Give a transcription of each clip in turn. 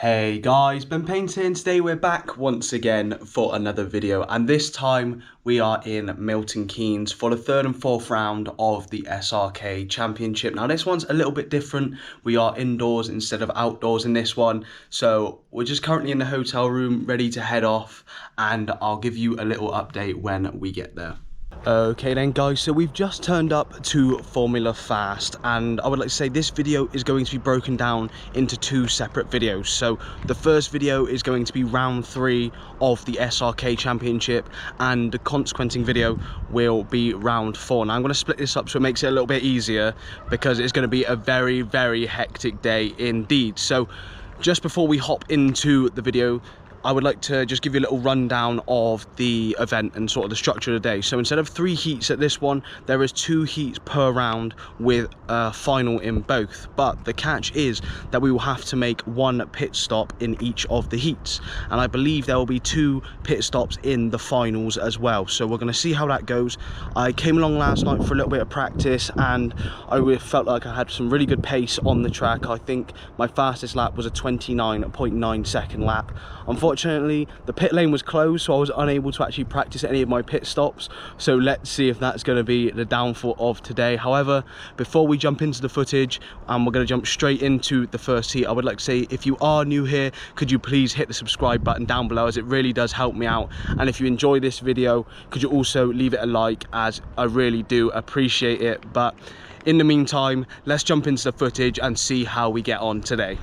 Hey guys, Ben Painter here, and today we're back once again for another video, and this time we are in Milton Keynes for the third and fourth round of the SRK Championship. Now this one's a little bit different. We are indoors instead of outdoors in this one, so we're just currently in the hotel room ready to head off, and I'll give you a little update when we get there. Okay then guys, so we've just turned up to Formula Fast, and I would like to say this video is going to be broken down into two separate videos. So the first video is going to be round 3 of the SRK Championship, and the consequencing video will be round 4. Now I'm going to split this up so it makes it a little bit easier, because it's going to be a very hectic day indeed. So just before we hop into the video, I would like to just give you a little rundown of the event and sort of the structure of the day. So instead of 3 heats at this one, there is 2 heats per round with a final in both. But the catch is that we will have to make 1 pit stop in each of the heats. And I believe there will be 2 pit stops in the finals as well. So we're going to see how that goes. I came along last night for a little bit of practice, and I felt like I had some really good pace on the track. I think my fastest lap was a 29.9 second lap. Unfortunately, the pit lane was closed, so I was unable to actually practice any of my pit stops. So let's see if that's going to be the downfall of today. However, before we jump into the footage, and we're going to jump straight into the first heat, I would like to say, if you are new here, could you please hit the subscribe button down below, as it really does help me out. And if you enjoy this video, could you also leave it a like, as I really do appreciate it. But in the meantime, let's jump into the footage and see how we get on today.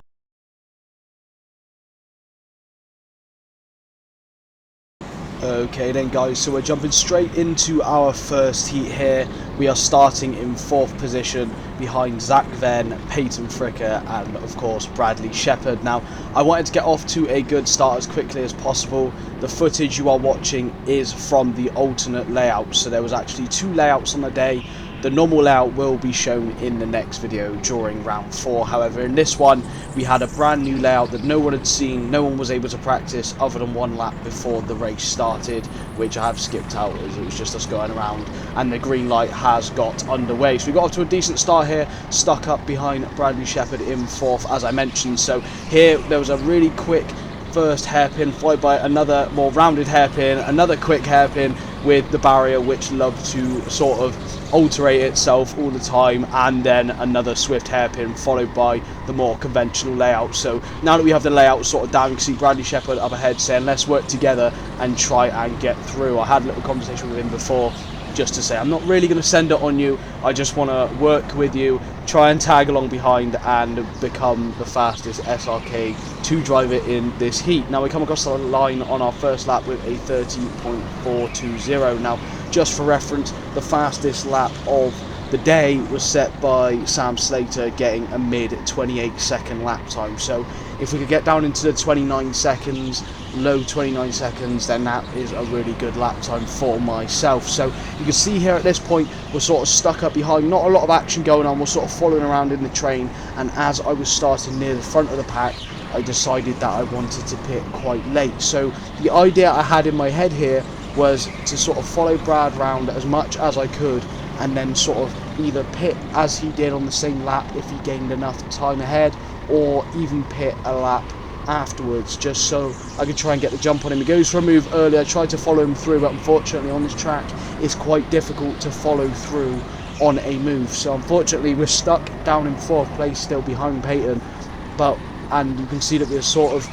Okay then guys, so we're jumping straight into our first heat here. We are starting in 4th position behind Zach Venn, Peyton Fricker, and of course Bradley Shepherd. Now I wanted to get off to a good start as quickly as possible. The footage you are watching is from the alternate layout, so there was actually 2 layouts on the day. The normal layout will be shown in the next video during round 4. However, in this one, we had a brand new layout that no one had seen. No one was able to practice other than 1 lap before the race started, which I have skipped out as it was just us going around, and the green light has got underway. So we got off to a decent start here, stuck up behind Bradley Shepherd in 4th, as I mentioned. So here there was a really quick first hairpin, followed by another more rounded hairpin, another quick hairpin with the barrier, which loved to sort of alterate itself all the time, and then another swift hairpin followed by the more conventional layout. So now that we have the layout sort of down, you can see Bradley Shepherd up ahead saying let's work together and try and get through. I had a little conversation with him before, just to say I'm not really going to send it on you, I just want to work with you, try and tag along behind and become the fastest SRK 2 driver in this heat. Now we come across the line on our first lap with a 30.420. Now just for reference, the fastest lap of the day was set by Sam Slater, getting a mid 28 second lap time. So if we could get down into the 29 seconds, low 29 seconds, then that is a really good lap time for myself. So you can see here at this point we're sort of stuck up behind, not a lot of action going on, we're sort of following around in the train, and as I was starting near the front of the pack, I decided that I wanted to pit quite late. So the idea I had in my head here was to sort of follow Brad round as much as I could, and then sort of either pit as he did on the same lap if he gained enough time ahead, or even pit a lap afterwards, just so I could try and get the jump on him. He goes for a move early, I tried to follow him through, but unfortunately on this track it's quite difficult to follow through on a move. So unfortunately we're stuck down in 4th place still behind Peyton, and you can see that we're sort of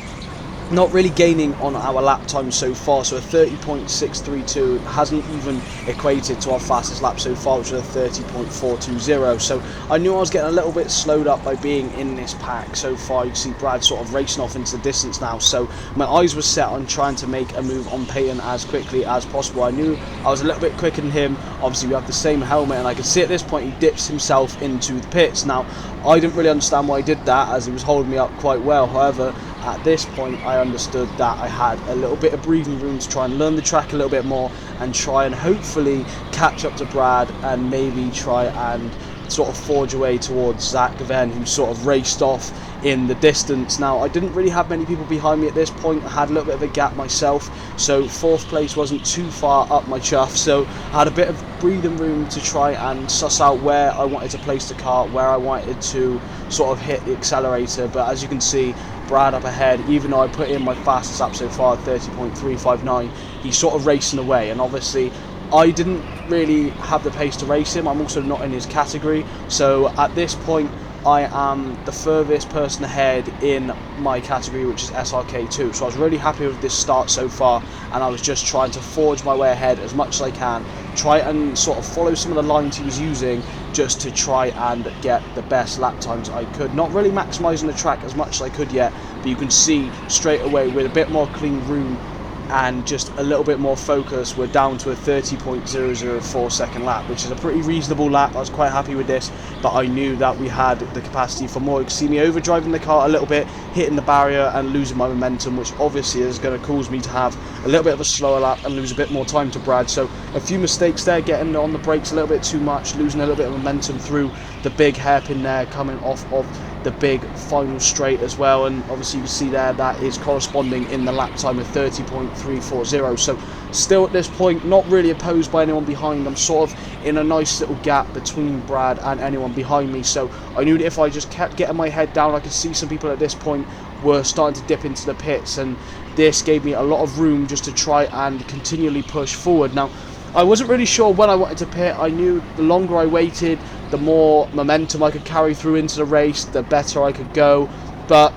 not really gaining on our lap time so far. So a 30.632 hasn't even equated to our fastest lap so far, which is a 30.420. So I knew I was getting a little bit slowed up by being in this pack so far. You can see Brad sort of racing off into the distance now, so my eyes were set on trying to make a move on Peyton as quickly as possible. I knew I was a little bit quicker than him. Obviously we have the same helmet, and I could see at this point he dips himself into the pits. Now I didn't really understand why he did that, as he was holding me up quite well. However, at this point I understood that I had a little bit of breathing room to try and learn the track a little bit more, and try and hopefully catch up to Brad, and maybe try and sort of forge away towards Zach Venn, who sort of raced off in the distance. Now I didn't really have many people behind me at this point. I had a little bit of a gap myself, so 4th place wasn't too far up my chuff, so I had a bit of breathing room to try and suss out where I wanted to place the car, where I wanted to sort of hit the accelerator. But as you can see, Brad up ahead, even though I put in my fastest lap so far, 30.359, he's sort of racing away. And obviously I didn't really have the pace to race him. I'm also not in his category, so at this point I am the furthest person ahead in my category, which is SRK2. So I was really happy with this start so far, and I was just trying to forge my way ahead as much as I can, try and sort of follow some of the lines he was using just to try and get the best lap times I could. Not really maximising the track as much as I could yet, but you can see straight away with a bit more clean room and just a little bit more focus, we're down to a 30.004 second lap, which is a pretty reasonable lap. I was quite happy with this, but I knew that we had the capacity for more. You can see me overdriving the car a little bit, hitting the barrier and losing my momentum, which obviously is going to cause me to have a little bit of a slower lap and lose a bit more time to Brad. So a few mistakes there, getting on the brakes a little bit too much, losing a little bit of momentum through the big hairpin there, coming off of the big final straight as well. And obviously you can see there that is corresponding in the lap time of 30.340. So still at this point not really opposed by anyone behind. I'm sort of in a nice little gap between Brad and anyone behind me, so I knew that if I just kept getting my head down, I could see some people at this point were starting to dip into the pits, and this gave me a lot of room just to try and continually push forward. Now I wasn't really sure when I wanted to pit. I knew the longer I waited, the more momentum I could carry through into the race, the better I could go. But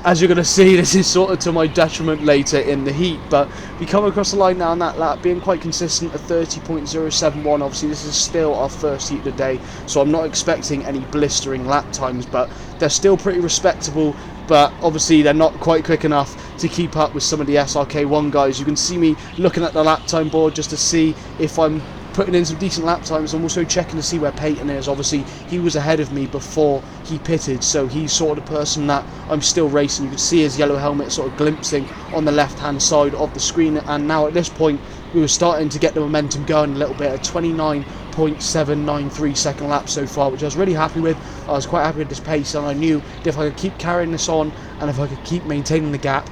as you're going to see, this is sort of to my detriment later in the heat. But we come across the line now on that lap, being quite consistent at 30.071. Obviously this is still our first heat of the day, so I'm not expecting any blistering lap times, but they're still pretty respectable. But obviously they're not quite quick enough to keep up with some of the SRK1 guys. You can see me looking at the lap time board just to see if I'm putting in some decent lap times. I'm also checking to see where Peyton is. Obviously he was ahead of me before he pitted, so he's sort of the person that I'm still racing. You can see his yellow helmet sort of glimpsing on the left hand side of the screen, and now at this point we were starting to get the momentum going a little bit at 29.793 second lap so far, which I was really happy with. I was quite happy with this pace, and I knew that if I could keep carrying this on and if I could keep maintaining the gap,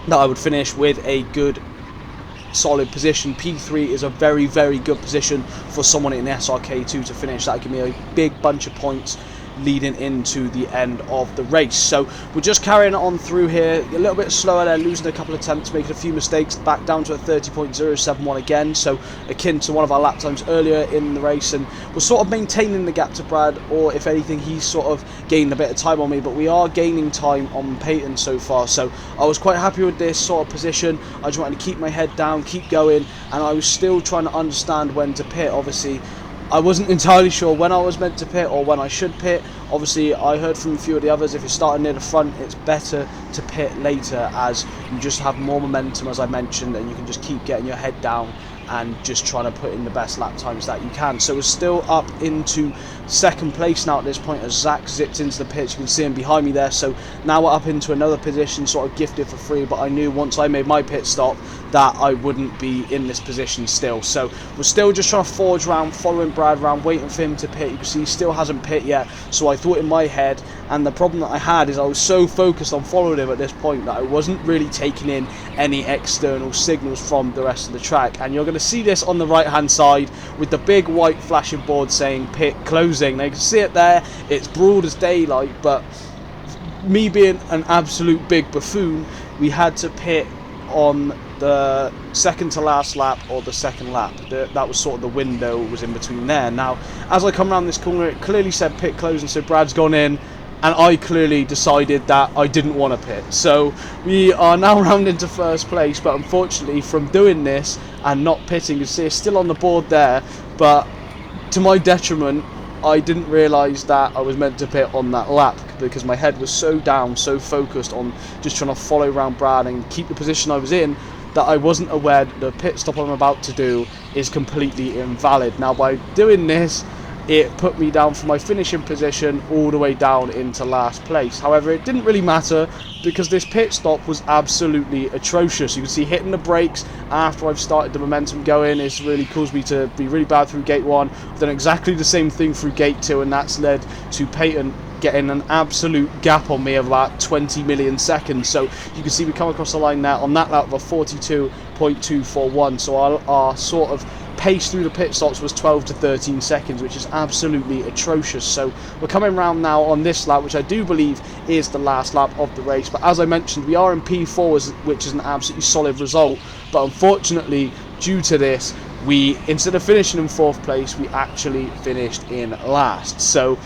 that I would finish with a good solid position. P3 is a very, very good position for someone in SRK2 to finish. That would give me a big bunch of points leading into the end of the race. So we're just carrying it on through here, a little bit slower there, losing a couple of attempts, making a few mistakes, back down to a 30.071 again, so akin to one of our lap times earlier in the race, and we're sort of maintaining the gap to Brad, or if anything he's sort of gained a bit of time on me, but we are gaining time on Peyton so far. So I was quite happy with this sort of position. I just wanted to keep my head down, keep going, and I was still trying to understand when to pit. Obviously I wasn't entirely sure when I was meant to pit or when I should pit. Obviously I heard from a few of the others, if you're starting near the front it's better to pit later, as you just have more momentum, as I mentioned, and you can just keep getting your head down and just trying to put in the best lap times that you can. So we're still up into second place now at this point as Zach zipped into the pits. You can see him behind me there. So now we're up into another position, sort of gifted for free, but I knew once I made my pit stop that I wouldn't be in this position still. So we're still just trying to forge around, following Brad around, waiting for him to pit. You can see he still hasn't pit yet, so I thought in my head, and the problem that I had is I was so focused on following him at this point that I wasn't really taking in any external signals from the rest of the track. And you're going to see this on the right hand side with the big white flashing board saying pit closing. Now you can see it there, it's broad as daylight, but me being an absolute big buffoon, we had to pit on the second to last lap or the second lap. That was sort of the window was in between there. Now as I come around this corner it clearly said pit closing, so Brad's gone in, and I clearly decided that I didn't want to pit. So we are now round into first place, but unfortunately from doing this and not pitting, you see it's still on the board there, but to my detriment I didn't realise that I was meant to pit on that lap because my head was so down, so focused on just trying to follow around Brad and keep the position I was in, that I wasn't aware that the pit stop I'm about to do is completely invalid. Now by doing this, it put me down from my finishing position all the way down into last place. However, it didn't really matter because this pit stop was absolutely atrocious. You can see hitting the brakes after I've started the momentum going, it's really caused me to be really bad through gate 1. I've done exactly the same thing through gate 2, and that's led to Peyton getting an absolute gap on me of about 20 million seconds. So you can see we come across the line now on that lap of a 42.241. So our sort of pace through the pit stops was 12 to 13 seconds, which is absolutely atrocious. So we're coming round now on this lap, which I do believe is the last lap of the race. But as I mentioned, we are in P4, which is an absolutely solid result. But unfortunately, due to this, we, instead of finishing in 4th place, we actually finished in last. So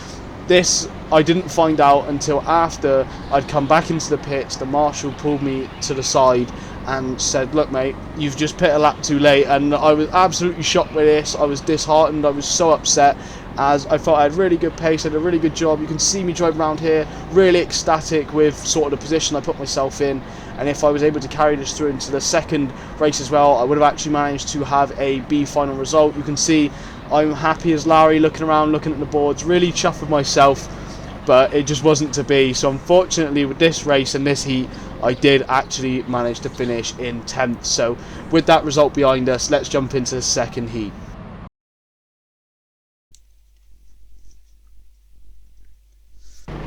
this I didn't find out until after I'd come back into the pits. The marshal pulled me to the side and said, look mate, you've just pit a lap too late. And I was absolutely shocked with this. I was disheartened, I was so upset, as I thought I had really good pace, I had a really good job. You can see me driving around here really ecstatic with sort of the position I put myself in, and if I was able to carry this through into the second race as well, I would have actually managed to have a B final result. You can see I'm happy as Larry, looking around, looking at the boards, really chuffed with myself, but it just wasn't to be. So unfortunately with this race and this heat, I did actually manage to finish in 10th. So with that result behind us, let's jump into the second heat.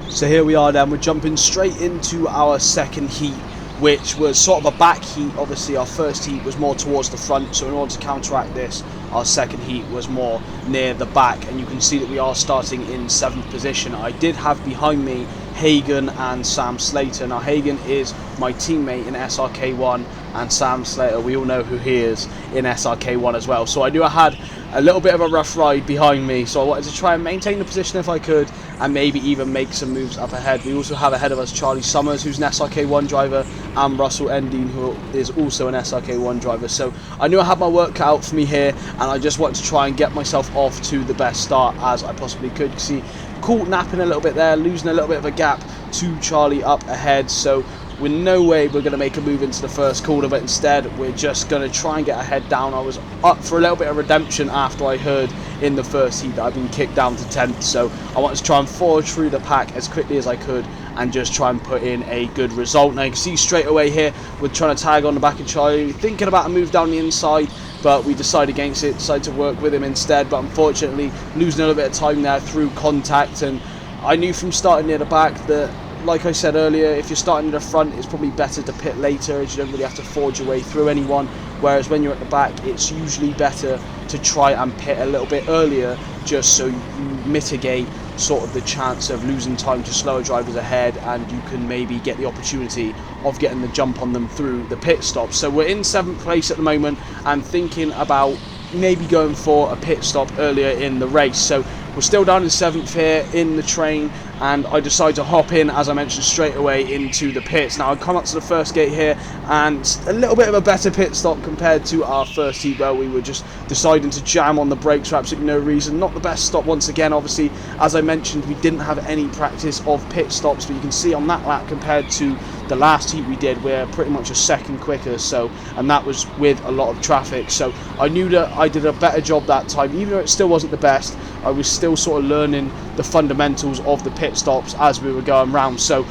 So here we are then, we're jumping straight into our second heat, which was sort of a back heat. Obviously our first heat was more towards the front, so in order to counteract this, our second heat was more near the back, and you can see that we are starting in 7th position. I did have behind me Hagen and Sam Slater. Now Hagen is my teammate in SRK1, and Sam Slater, we all know who he is in SRK1 as well. So I knew I had a little bit of a rough ride behind me, so I wanted to try and maintain the position if I could, and maybe even make some moves up ahead. We also have ahead of us Charlie Summers, who's an SRK1 driver, and Russell Endine, who is also an SRK1 driver. So I knew I had my work cut out for me here, and I just wanted to try and get myself off to the best start as I possibly could. You see, caught napping a little bit there, losing a little bit of a gap to Charlie up ahead. So with no way we're going to make a move into the first corner, but instead we're just going to try and get our head down. I was up for a little bit of redemption after I heard in the first heat that I'd been kicked down to 10th, so I wanted to try and forge through the pack as quickly as I could and just try and put in a good result. Now you can see straight away here we're trying to tag on the back of Charlie, thinking about a move down the inside, but we decided against it, decided to work with him instead. But unfortunately losing a little bit of time there through contact, and I knew from starting near the back that, like I said earlier, if you're starting at the front, it's probably better to pit later, as you don't really have to forge your way through anyone, whereas when you're at the back, it's usually better to try and pit a little bit earlier, just so you mitigate sort of the chance of losing time to slower drivers ahead, and you can maybe get the opportunity of getting the jump on them through the pit stop. So we're in 7th place at the moment and thinking about maybe going for a pit stop earlier in the race. So we're still down in 7th here in the train, and I decided to hop in, as I mentioned, straight away into the pits. Now I come up to the first gate here, and a little bit of a better pit stop compared to our first heat, where we were just deciding to jam on the brakes for absolutely no reason. Not the best stop once again. Obviously, as I mentioned, we didn't have any practice of pit stops, but you can see on that lap compared to the last heat we did, we're pretty much a second quicker, so, and that was with a lot of traffic. So I knew that I did a better job that time, even though it still wasn't the best. I was still sort of learning the fundamentals of the pit stops as we were going round. So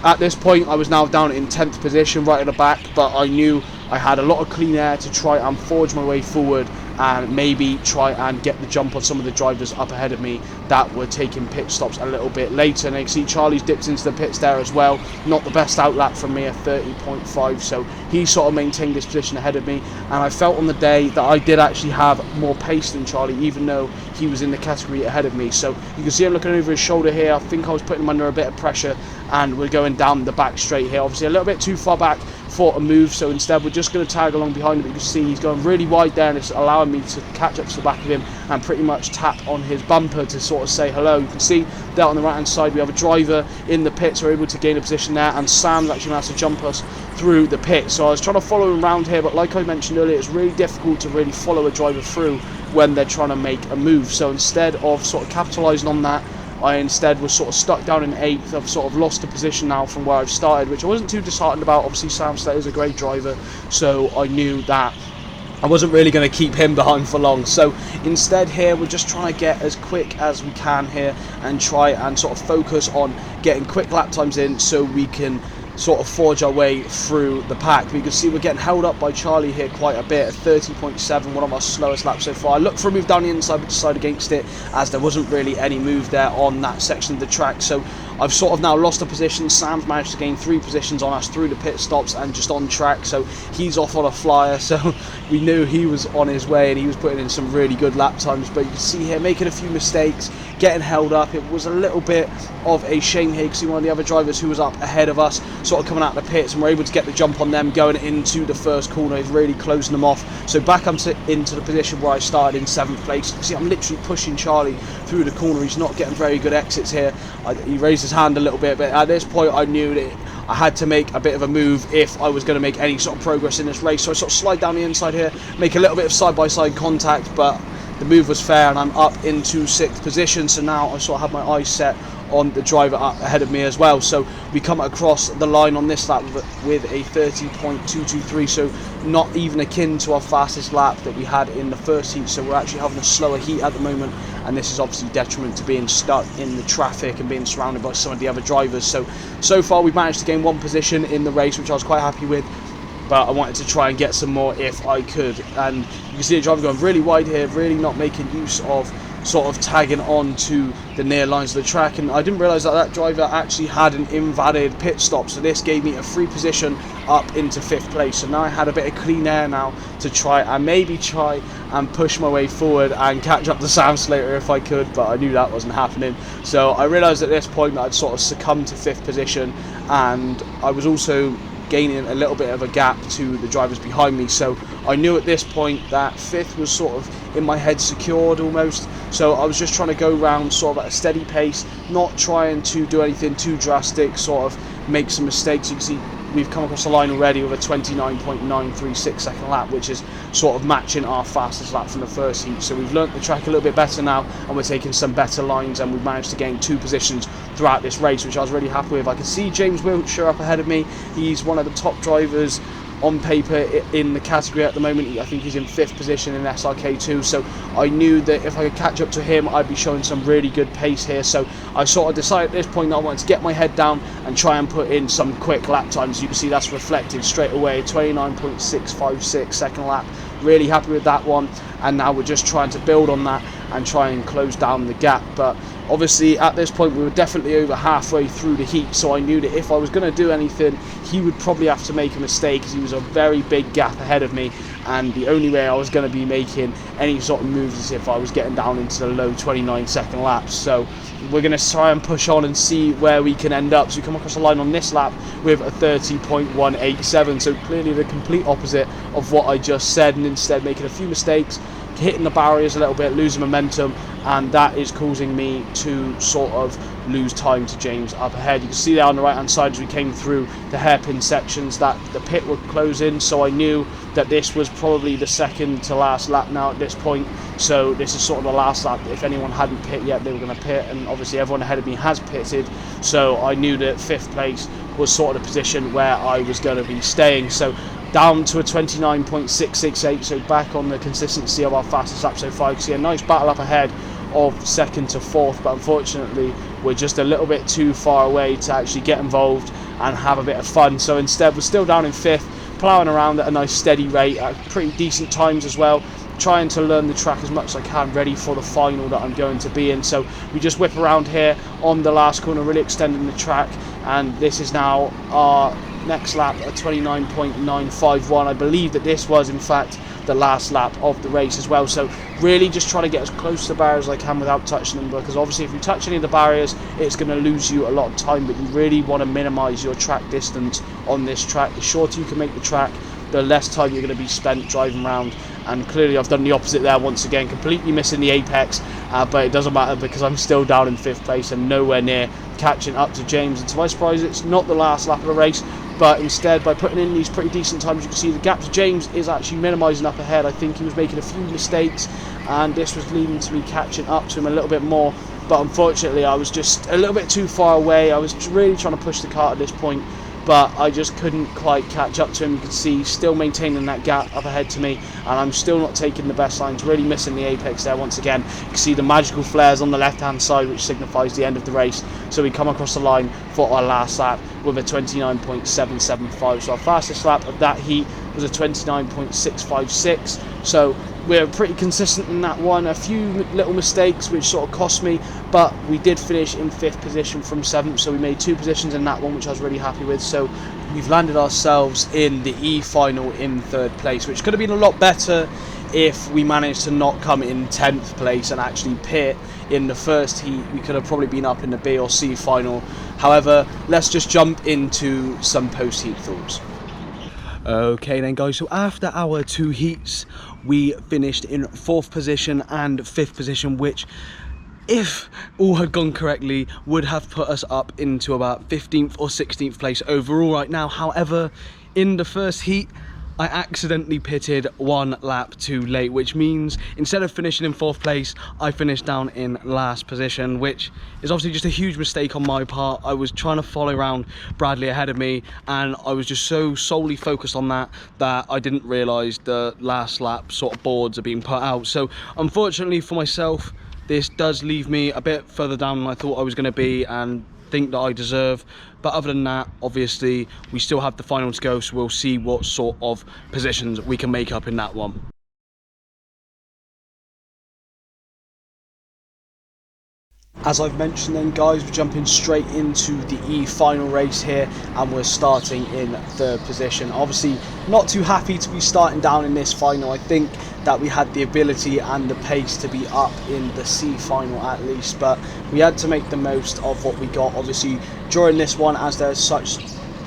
at this point I was now down in 10th position right at the back, but I knew I had a lot of clean air to try and forge my way forward and maybe try and get the jump on some of the drivers up ahead of me that were taking pit stops a little bit later. And you can see Charlie's dipped into the pits there as well. Not the best outlap from me at 30.5, so he sort of maintained his position ahead of me, and I felt on the day that I did actually have more pace than Charlie, even though he was in the category ahead of me. So you can see I'm looking over his shoulder here. I think I was putting him under a bit of pressure, and we're going down the back straight here. Obviously a little bit too far back for a move, so instead we're just going to tag along behind him. You can see he's going really wide there, and it's allowing me to catch up to the back of him and pretty much tap on his bumper to sort of say hello. You can see there on the right hand side we have a driver in the pits. We're able to gain a position there, and Sam's actually managed to jump us through the pit. So I was trying to follow him around here, but like I mentioned earlier, it's really difficult to really follow a driver through when they're trying to make a move. So instead of sort of capitalising on that, I instead was sort of stuck down in 8th. I've sort of lost a position now from where I've started, which I wasn't too disheartened about. Obviously Sam Slater's a great driver, so I knew that I wasn't really going to keep him behind for long. So instead here we're just trying to get as quick as we can here and try and sort of focus on getting quick lap times in so we can sort of forge our way through the pack. But you can see we're getting held up by Charlie here quite a bit at 30.7, one of our slowest laps so far. I looked for a move down the inside but decided against it, as there wasn't really any move there on that section of the track. So I've sort of now lost a position. Sam's managed to gain 3 positions on us through the pit stops and just on track, so he's off on a flyer, so we knew he was on his way and he was putting in some really good lap times. But you can see here, making a few mistakes, getting held up. It was a little bit of a shame here, because one of the other drivers who was up ahead of us sort of coming out of the pits, and we're able to get the jump on them going into the first corner. He's really closing them off. So back into the position where I started in 7th place. You can see I'm literally pushing Charlie through the corner. He's not getting very good exits here. He raised his hand a little bit, but at this point I knew that I had to make a bit of a move if I was going to make any sort of progress in this race. So I sort of slide down the inside here, make a little bit of side-by-side contact, but the move was fair and I'm up into 6th position. So now I sort of have my eyes set on the driver up ahead of me as well. So we come across the line on this lap with a 30.223, so not even akin to our fastest lap that we had in the first heat. So we're actually having a slower heat at the moment, and this is obviously detriment to being stuck in the traffic and being surrounded by some of the other drivers. So far we've managed to gain 1 position in the race, which I was quite happy with, but I wanted to try and get some more if I could. And you can see the driver going really wide here, really not making use of sort of tagging on to the near lines of the track. And I didn't realise that that driver actually had an invalid pit stop, so this gave me a free position up into 5th place. So now I had a bit of clean air now to try and push my way forward and catch up to Sam Slater if I could, but I knew that wasn't happening. So I realised at this point that I'd sort of succumbed to 5th position, and I was also gaining a little bit of a gap to the drivers behind me. So I knew at this point that 5th was sort of in my head secured almost. So I was just trying to go round sort of at a steady pace, not trying to do anything too drastic, sort of make some mistakes. You can see we've come across the line already with a 29.936 second lap, which is sort of matching our fastest lap from the first heat. So we've learnt the track a little bit better now, and we're taking some better lines, and we've managed to gain 2 positions throughout this race, which I was really happy with. I can see James Wiltshire up ahead of me. He's one of the top drivers on paper in the category at the moment. I think he's in 5th position in SRK2, so I knew that if I could catch up to him, I'd be showing some really good pace here. So I sort of decided at this point that I wanted to get my head down and try and put in some quick lap times. You can see that's reflected straight away, 29.656 second lap. Really happy with that one, and now we're just trying to build on that and try and close down the gap. But obviously at this point we were definitely over halfway through the heat, so I knew that if I was going to do anything, he would probably have to make a mistake, because he was a very big gap ahead of me, and the only way I was going to be making any sort of moves is if I was getting down into the low 29 second laps. So we're going to try and push on and see where we can end up. So we come across the line on this lap with a 30.187, so clearly the complete opposite of what I just said, and instead making a few mistakes, hitting the barriers a little bit, losing momentum, and that is causing me to sort of lose time to James up ahead. You can see there on the right hand side as we came through the hairpin sections that the pit would close in, so I knew that this was probably the second to last lap now at this point. So this is sort of the last lap. If anyone hadn't pit yet, they were going to pit, and obviously everyone ahead of me has pitted, so I knew that 5th place was sort of the position where I was going to be staying. So down to a 29.668, so back on the consistency of our fastest lap so far. You can see a nice battle up ahead of 2nd to 4th, but unfortunately we're just a little bit too far away to actually get involved and have a bit of fun. So instead we're still down in 5th, ploughing around at a nice steady rate at pretty decent times as well, trying to learn the track as much as I can, ready for the final that I'm going to be in. So we just whip around here on the last corner, really extending the track, and this is now our next lap at 29.951. I believe that this was in fact the last lap of the race as well. So really just trying to get as close to the barriers as I can without touching them, because obviously if you touch any of the barriers it's going to lose you a lot of time, but you really want to minimize your track distance on this track. The shorter you can make the track, the less time you're going to be spent driving around. And clearly I've done the opposite there once again, completely missing the apex, but it doesn't matter because I'm still down in 5th place and nowhere near catching up to James. And to my surprise, it's not the last lap of the race, but instead by putting in these pretty decent times, you can see the gap to James is actually minimising up ahead. I think he was making a few mistakes, and this was leading to me catching up to him a little bit more, but unfortunately I was just a little bit too far away. I was really trying to push the car at this point, but I just couldn't quite catch up to him. You can see still maintaining that gap up ahead to me, and I'm still not taking the best lines, really missing the apex there once again. You can see the magical flares on the left hand side, which signifies the end of the race. So we come across the line for our last lap with a 29.775. So our fastest lap of that heat was a 29.656. So we're pretty consistent in that one. A few little mistakes which sort of cost me, but we did finish in 5th position from 7th, so we made 2 positions in that one, which I was really happy with. So we've landed ourselves in the E final in 3rd place, which could have been a lot better if we managed to not come in 10th place and actually pit in the first heat. We could have probably been up in the B or C final. However, let's just jump into some post-heat thoughts. Okay then guys, so after our 2 heats, we finished in 4th position and 5th position, which, if all had gone correctly, would have put us up into about 15th or 16th place overall right now. However, in the first heat, I accidentally pitted 1 lap too late, which means instead of finishing in 4th place, I finished down in last position, which is obviously just a huge mistake on my part. I was trying to follow around Bradley ahead of me, and I was just so solely focused on that I didn't realise the last lap sort of boards are being put out. So unfortunately for myself, this does leave me a bit further down than I thought I was going to be, and think that I deserve. But other than that, obviously we still have the final to go, so we'll see what sort of positions we can make up in that one. As I've mentioned then guys, we're jumping straight into the E final race here, and we're starting in 3rd position. Obviously not too happy to be starting down in this final. I think that we had the ability and the pace to be up in the C final at least, but we had to make the most of what we got. Obviously during this one, as there's such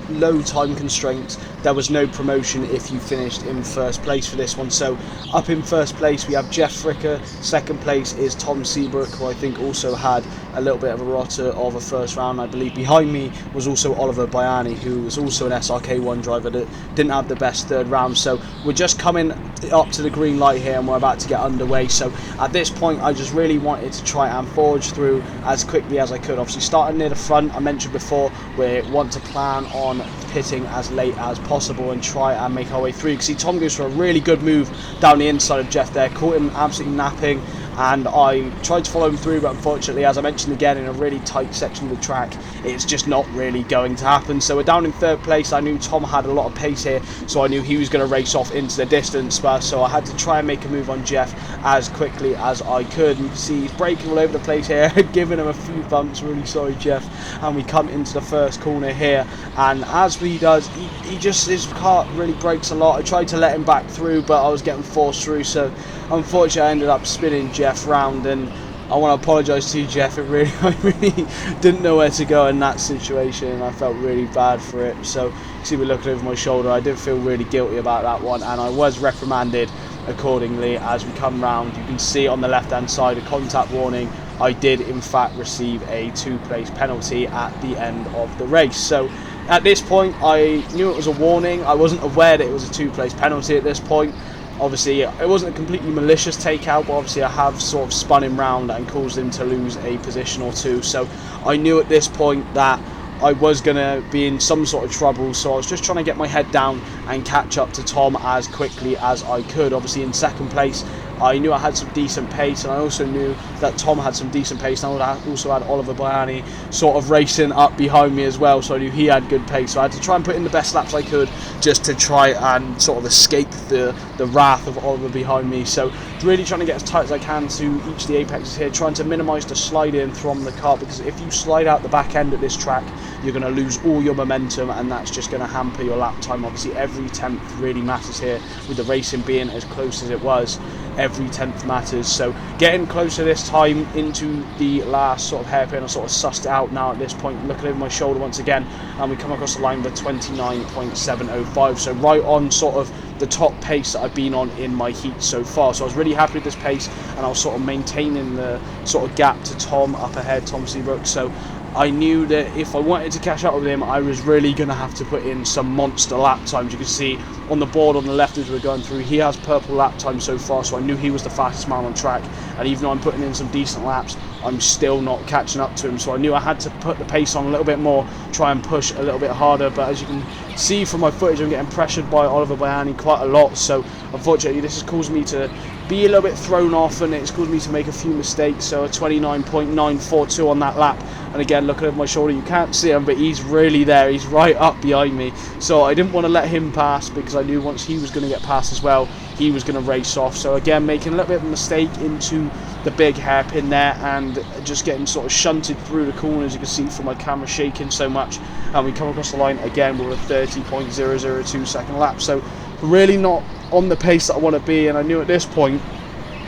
low time constraints, there was no promotion if you finished in 1st place for this one. So up in 1st place we have Jeff Fricker, 2nd place is Tom Seabrook, who I think also had a little bit of a rotter of a 1st round. I believe behind me was also Oliver Baiani, who was also an SRK1 driver that didn't have the best 3rd round. So we're just coming up to the green light here and we're about to get underway. So at this point I just really wanted to try and forge through as quickly as I could. Obviously starting near the front, I mentioned before, we want to plan on pitting as late as possible and try and make our way through. You can see Tom goes for a really good move down the inside of Jeff there, caught him absolutely napping, and I tried to follow him through, but unfortunately, as I mentioned again, in a really tight section of the track, it's just not really going to happen. So we're down in 3rd place. I knew Tom had a lot of pace here, so I knew he was going to race off into the distance, but so I had to try and make a move on Jeff as quickly as I could. And you can see he's braking all over the place here, giving him a few bumps. Really sorry, Jeff. And we come into the 1st corner here, and as he does, he just, his car really brakes a lot. I tried to let him back through, but I was getting forced through, so unfortunately I ended up spinning Jeff round, and I want to apologise to you, Jeff. I really didn't know where to go in that situation, and I felt really bad for it. So you see me looking over my shoulder, I did feel really guilty about that one, and I was reprimanded accordingly. As we come round, you can see on the left hand side a contact warning. I did in fact receive a 2-place penalty at the end of the race. So at this point I knew it was a warning. I wasn't aware that it was a 2-place penalty at this point. Obviously it wasn't a completely malicious takeout, but obviously I have sort of spun him round and caused him to lose a position or 2. So I knew at this point that I was going to be in some sort of trouble, so I was just trying to get my head down and catch up to Tom as quickly as I could. Obviously in 2nd place I knew I had some decent pace, and I also knew that Tom had some decent pace, and I also had Oliver Baiani sort of racing up behind me as well, so I knew he had good pace. So I had to try and put in the best laps I could just to try and sort of escape the wrath of Oliver behind me. So really trying to get as tight as I can to each of the apexes here, trying to minimise the slide in from the car, because if you slide out the back end at this track, you're going to lose all your momentum, and that's just going to hamper your lap time. Obviously every 10th really matters here, with the racing being as close as it was. Every 10th matters. So getting closer this time into the last sort of hairpin, I sort of sussed it out now at this point, looking over my shoulder once again, and we come across the line with 29.705, so right on sort of the top pace that I've been on in my heat so far. So I was really happy with this pace, and I was sort of maintaining the sort of gap to Tom up ahead, Tom Seabrook. So I knew that if I wanted to catch up with him, I was really going to have to put in some monster lap times. You can see on the board on the left as we're going through, he has purple lap time so far, so I knew he was the fastest man on track, and even though I'm putting in some decent laps, I'm still not catching up to him. So I knew I had to put the pace on a little bit more, try and push a little bit harder. But as you can see from my footage, I'm getting pressured by Oliver Baiani quite a lot, so unfortunately this has caused me to be a little bit thrown off, and it's caused me to make a few mistakes. So a 29.942 on that lap. And again, looking over my shoulder, you can't see him, but he's really there. He's right up behind me. So I didn't want to let him pass, because I knew once he was going to get past as well, he was going to race off. So again, making a little bit of a mistake into the big hairpin there, and just getting sort of shunted through the corners. You can see from my camera shaking so much. And we come across the line again with a 30.002 second lap. So really not on the pace that I want to be, and I knew at this point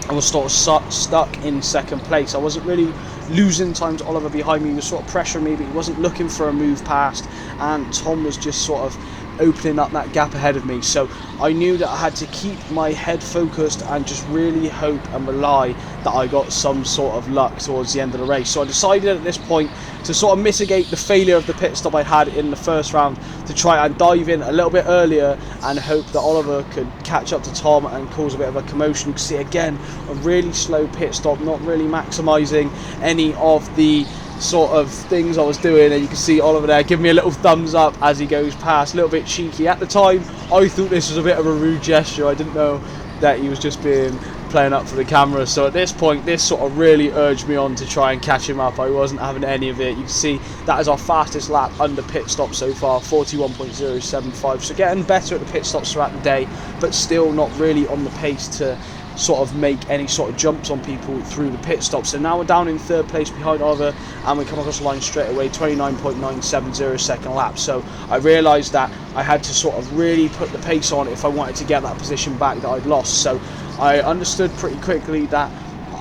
I was sort of stuck in second place. I wasn't really losing time to Oliver behind me. He was sort of pressuring me, but he wasn't looking for a move past, and Tom was just sort of opening up that gap ahead of me. So I knew that I had to keep my head focused and just really hope and rely that I got some sort of luck towards the end of the race. So I decided at this point to sort of mitigate the failure of the pit stop I had in the first round, to try and dive in a little bit earlier and hope that Oliver could catch up to Tom and cause a bit of a commotion. You can see again a really slow pit stop, not really maximising any of the sort of things I was doing, and you can see Oliver there give me a little thumbs up as he goes past. A little bit cheeky. At the time I thought this was a bit of a rude gesture. I didn't know that he was just playing up for the camera. So at this point, this sort of really urged me on to try and catch him up. I wasn't having any of it. You can see that is our fastest lap under pit stop so far, 41.075. So getting better at the pit stops throughout the day, but still not really on the pace to sort of make any sort of jumps on people through the pit stop. So now we're down in third place behind Oliver, and we come across the line straight away, 29.970 second lap. So I realised that I had to sort of really put the pace on if I wanted to get that position back that I'd lost. So I understood pretty quickly that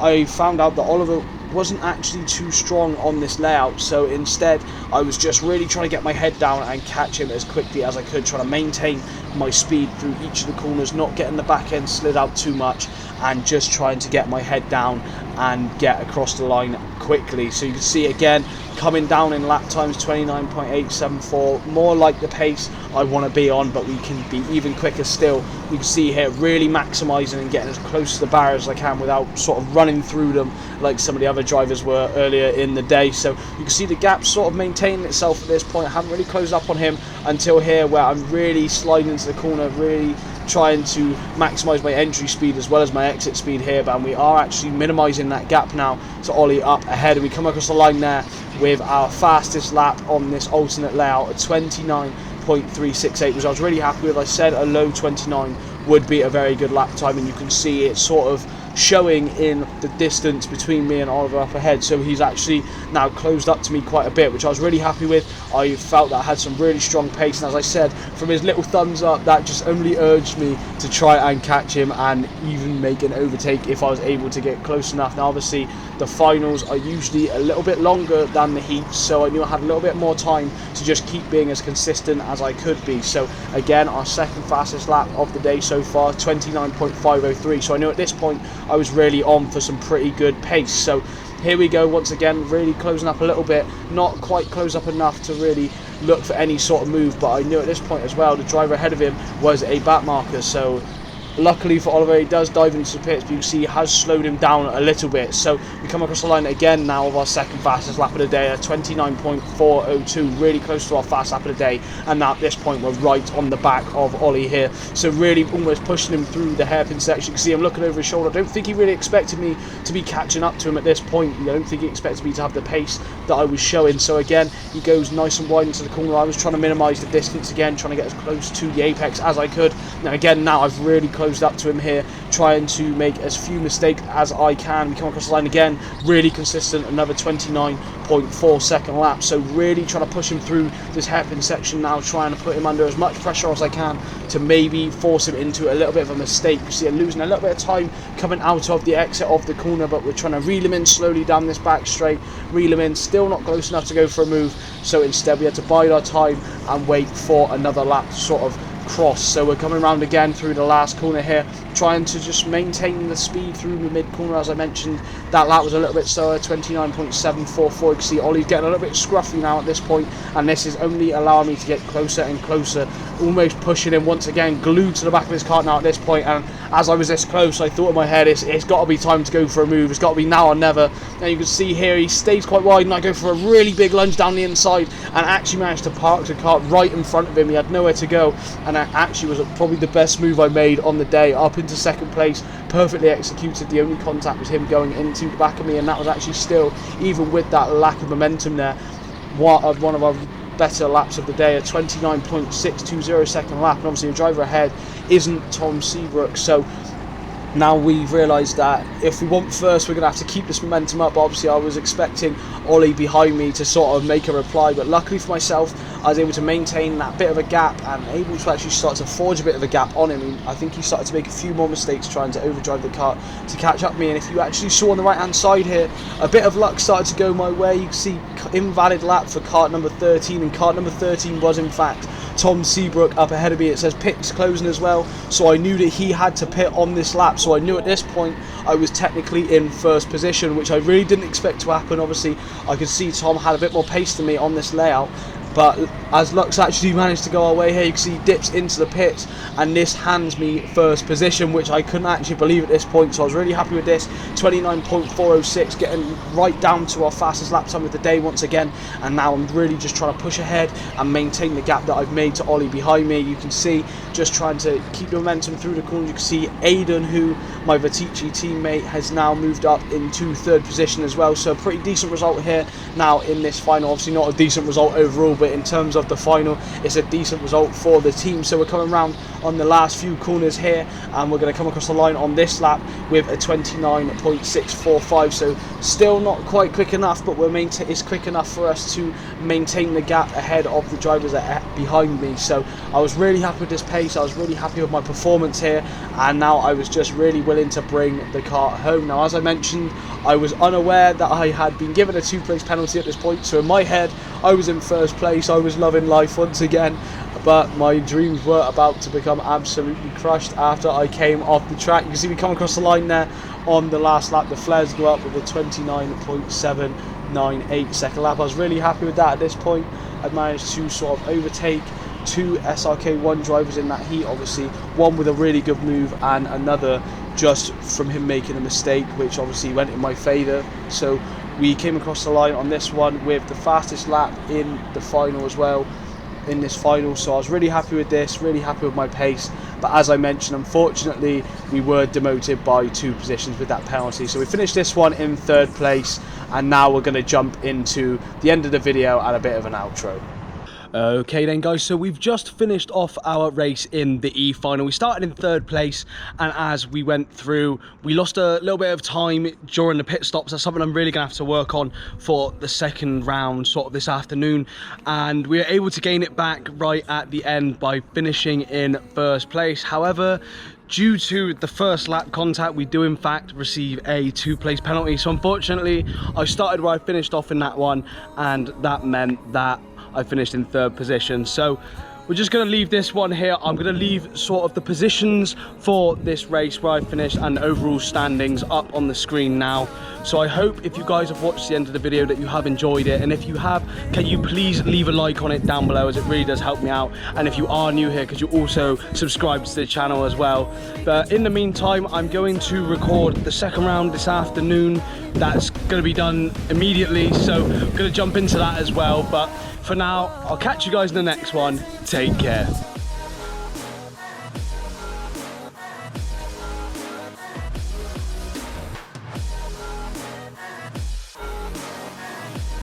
I found out that Oliver wasn't actually too strong on this layout, so instead I was just really trying to get my head down and catch him as quickly as I could, trying to maintain my speed through each of the corners, not getting the back end slid out too much, and just trying to get my head down and get across the line quickly. So you can see again, coming down in lap times, 29.874, more like the pace I want to be on, but we can be even quicker still. You can see here really maximising and getting as close to the barriers as I can without sort of running through them like some of the other drivers were earlier in the day. So you can see the gap sort of maintaining itself at this point. I haven't really closed up on him until here, where I'm really sliding into the corner, really trying to maximise my entry speed as well as my exit speed here, but we are actually minimising that gap now to Ollie up ahead, and we come across the line there with our fastest lap on this alternate layout at 29.368, which I was really happy with. I said a low 29 would be a very good lap time, and you can see it sort of showing in the distance between me and Oliver up ahead. So he's actually now closed up to me quite a bit, which I was really happy with. I felt that I had some really strong pace, and as I said, from his little thumbs up, that just only urged me to try and catch him and even make an overtake if I was able to get close enough. Now obviously the finals are usually a little bit longer than the heats, so I knew I had a little bit more time to just keep being as consistent as I could be. So again, our second fastest lap of the day so far, 29.503. So I knew at this point I was really on for some pretty good pace. So here we go once again, really closing up a little bit, not quite close up enough to really look for any sort of move, but I knew at this point as well the driver ahead of him was a back marker. So luckily for Oliver, he does dive into the pits, but you can see he has slowed him down a little bit. So we come across the line again now of our second fastest lap of the day at 29.402, really close to our fast lap of the day, and now at this point we're right on the back of Ollie here, so really almost pushing him through the hairpin section. You can see him looking over his shoulder. I don't think he really expected me to be catching up to him at this point. I don't think he expected me to have the pace that I was showing. So again, he goes nice and wide into the corner. I was trying to minimise the distance again, trying to get as close to the apex as I could. Now again, now I've really closed up to him here, trying to make as few mistakes as I can. We come across the line again, really consistent, another 29.4 second lap. So really trying to push him through this hairpin section now, trying to put him under as much pressure as I can to maybe force him into a little bit of a mistake. You see I'm losing a little bit of time coming out of the exit of the corner, but we're trying to reel him in slowly down this back straight, reel him in, still not close enough to go for a move. So instead we had to bide our time and wait for another lap to sort of cross. So we're coming around again through the last corner here, trying to just maintain the speed through the mid corner. As I mentioned, that lap was a little bit slower, 29.744. You can see Ollie's getting a little bit scruffy now at this point, and this is only allowing me to get closer and closer almost pushing him once again, glued to the back of his cart now at this point. And as I was this close, I thought in my head, it's got to be time to go for a move. It's got to be now or never. And you can see here, he stays quite wide, and I go for a really big lunge down the inside, and actually managed to park the cart right in front of him. He had nowhere to go, and that actually was probably the best move I made on the day, up into second place, perfectly executed. The only contact was him going into the back of me, and that was actually still, even with that lack of momentum there, one of our better laps of the day, a 29.620 second lap. And obviously the driver ahead isn't Tom Seabrook, so now we've realised that if we want first, we're going to have to keep this momentum up. Obviously I was expecting Ollie behind me to sort of make a reply, but luckily for myself, I was able to maintain that bit of a gap and able to actually start to forge a bit of a gap on him. I think he started to make a few more mistakes trying to overdrive the kart to catch up to me, and if you actually saw on the right hand side here, a bit of luck started to go my way. You can see invalid lap for kart number 13, and kart number 13 was in fact Tom Seabrook up ahead of me. It says pit's closing as well, so I knew that he had to pit on this lap, so I knew at this point I was technically in first position, which I really didn't expect to happen. Obviously I could see Tom had a bit more pace than me on this layout, but as luck's actually managed to go our way here, you can see he dips into the pits, and this hands me first position, which I couldn't actually believe at this point. So I was really happy with this, 29.406, getting right down to our fastest lap time of the day once again. And now I'm really just trying to push ahead and maintain the gap that I've made to Ollie behind me. You can see just trying to keep the momentum through the corner. You can see Aidan, who my Vatici teammate, has now moved up into third position as well. So a pretty decent result here now in this final. Obviously not a decent result overall, but in terms of the final, it's a decent result for the team. So we're coming around on the last few corners here, and we're going to come across the line on this lap with a 29.645. so still not quite quick enough, but it's quick enough for us to maintain the gap ahead of the drivers behind me. So I was really happy with this pace, I was really happy with my performance here, and now I was just really willing to bring the kart home. Now, as I mentioned, I was unaware that I had been given a 2-place penalty at this point, so in my head I was in first place. I was loving life once again, but my dreams were about to become absolutely crushed after I came off the track. You can see we come across the line there on the last lap. The flares go up with a 29.798 second lap. I was really happy with that at this point. I managed to sort of overtake two SRK1 drivers in that heat, obviously one with a really good move and another just from him making a mistake, which obviously went in my favour. So we came across the line on this one with the fastest lap in the final as well, in this final. So I was really happy with this, really happy with my pace, but as I mentioned, unfortunately we were demoted by 2 positions with that penalty. So we finished this one in third place, and now we're going to jump into the end of the video and a bit of an outro. Okay then guys, so we've just finished off our race in the E final. We started in third place, and as we went through, we lost a little bit of time during the pit stops. That's something I'm really gonna have to work on for the second round sort of this afternoon, and we were able to gain it back right at the end by finishing in first place. However, due to the first lap contact, we do in fact receive a 2-place penalty. So unfortunately I started where I finished off in that one, and that meant that I finished in third position. So we're just going to leave this one here. I'm going to leave sort of the positions for this race where I finished and overall standings up on the screen now. So I hope if you guys have watched the end of the video that you have enjoyed it, and if you have, can you please leave a like on it down below, as it really does help me out. And if you are new here, could you also subscribe to the channel as well. But in the meantime, I'm going to record the second round this afternoon. That's going to be done immediately, so I'm going to jump into that as well. But for now, I'll catch you guys in the next one. Take care.